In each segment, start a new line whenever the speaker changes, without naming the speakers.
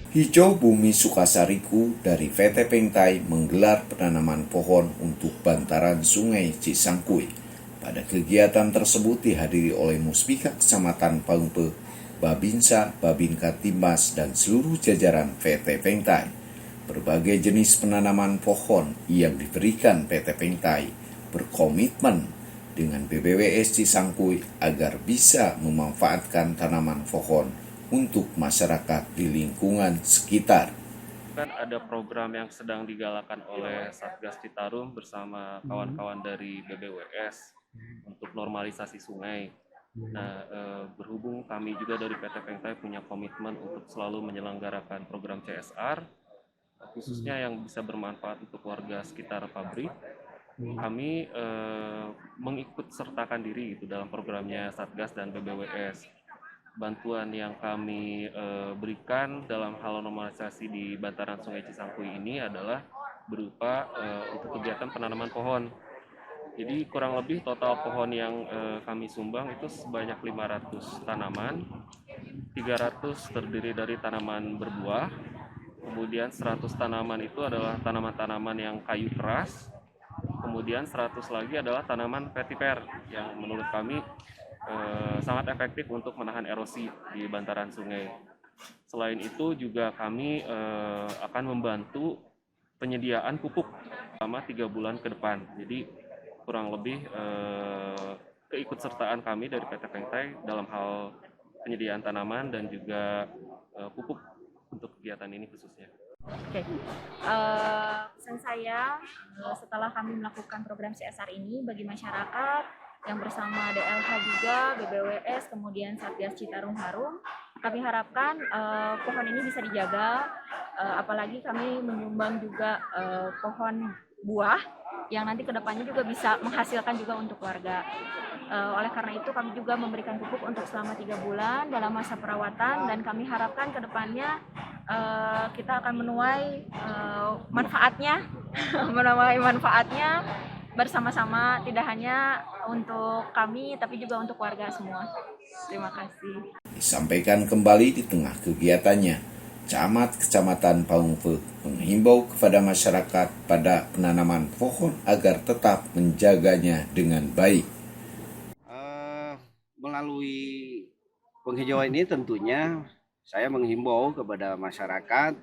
Hijau Bumi Sukasariku dari VT Pengtai menggelar penanaman pohon untuk bantaran Sungai Cisangkui. Pada kegiatan tersebut dihadiri oleh Muspika Kecamatan Paumpe, Babinsa, Babinka Timas, dan seluruh jajaran VT Pengtai. Berbagai jenis penanaman pohon yang diberikan PT Pengtai berkomitmen dengan BBWS Cisangkui agar bisa memanfaatkan tanaman pohon untuk masyarakat di lingkungan sekitar.
Kan ada program yang sedang digalakan oleh Satgas Citarum bersama kawan-kawan dari BBWS untuk normalisasi sungai. Nah, berhubung kami juga dari PT Pengtai punya komitmen untuk selalu menyelenggarakan program CSR, khususnya yang bisa bermanfaat untuk warga sekitar pabrik, kami mengikut sertakan diri gitu dalam programnya Satgas dan BBWS. Bantuan yang kami berikan dalam hal normalisasi di bantaran Sungai Cisangkui ini adalah berupa untuk kegiatan penanaman pohon. Jadi kurang lebih total pohon yang kami sumbang itu sebanyak 500 tanaman, 300 terdiri dari tanaman berbuah, kemudian 100 tanaman itu adalah tanaman-tanaman yang kayu keras, kemudian 100 lagi adalah tanaman vetiver yang menurut kami sangat efektif untuk menahan erosi di bantaran sungai. Selain itu juga kami akan membantu penyediaan pupuk selama 3 bulan ke depan. Jadi kurang lebih keikutsertaan kami dari PT Pengtai dalam hal penyediaan tanaman dan juga pupuk untuk kegiatan ini khususnya.
Oke, pesan saya setelah kami melakukan program CSR ini bagi masyarakat yang bersama DLH juga, BBWS, kemudian Satgas Citarum Harum, kami harapkan pohon ini bisa dijaga, apalagi kami menyumbang juga pohon buah yang nanti kedepannya juga bisa menghasilkan juga untuk warga. Oleh karena itu kami juga memberikan pupuk untuk selama 3 bulan dalam masa perawatan, dan kami harapkan kedepannya kita akan menuai manfaatnya, menuai manfaatnya bersama-sama, tidak hanya untuk kami tapi juga untuk warga semua. Terima kasih.
Disampaikan kembali di tengah kegiatannya, Camat Kecamatan Paumpe menghimbau kepada masyarakat pada penanaman pohon agar tetap menjaganya dengan baik.
Melalui penghijauan ini tentunya saya menghimbau kepada masyarakat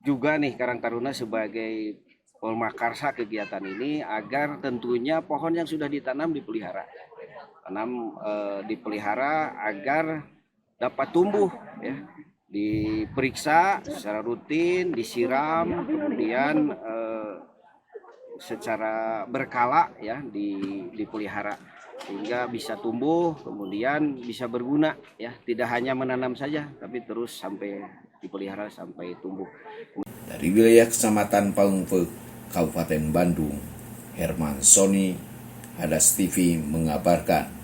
juga nih Karang Taruna sebagai pemakarsa kegiatan ini agar tentunya pohon yang sudah ditanam dipelihara. Dipelihara agar dapat tumbuh ya. Diperiksa secara rutin, disiram, kemudian secara berkala ya dipelihara sehingga bisa tumbuh, kemudian bisa berguna ya, tidak hanya menanam saja tapi terus sampai dipelihara sampai tumbuh.
Dari wilayah Kecamatan Paumpe, Kabupaten Bandung, Herman Soni, Hadas TV mengabarkan.